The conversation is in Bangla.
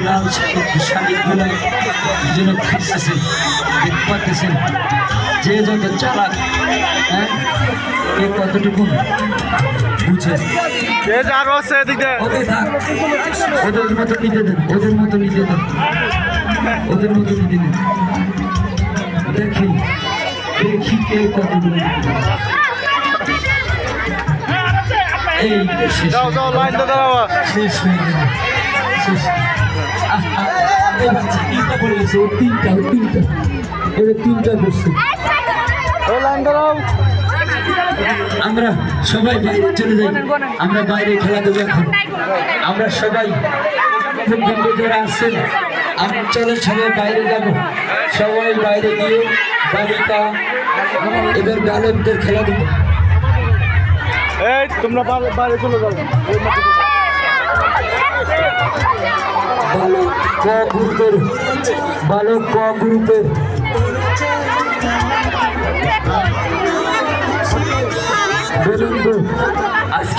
লাল শালিকগুলো যেন খাটতেছে, দেখতে পাচ্ছেন যে যত চালাক, হ্যাঁ কে কতটুকু বুঝে। ওদের থাক, ওদের মতো নিতে দেন, ওদের মতো নিতে দেন, ওদের মতো নিতে দেন। দেখি দেখি কে কতটুকু। এই শেষ হয়ে গেল, শেষ। তিনটা পড়ে গেছে, ও তিনটা এবার তিনটা করছে। আমরা সবাই বাইরে চলে যাই, আমরা বাইরে খেলা দেবো এখন। আমরা সবাই যারা আসছেন চলে সবাই বাইরে যাব, সবাই বাইরে গিয়ে বালিকা এবার বালকদের খেলা দেবো। তোমরা বাইরে চলে যাও। বালক ক গ্রুপের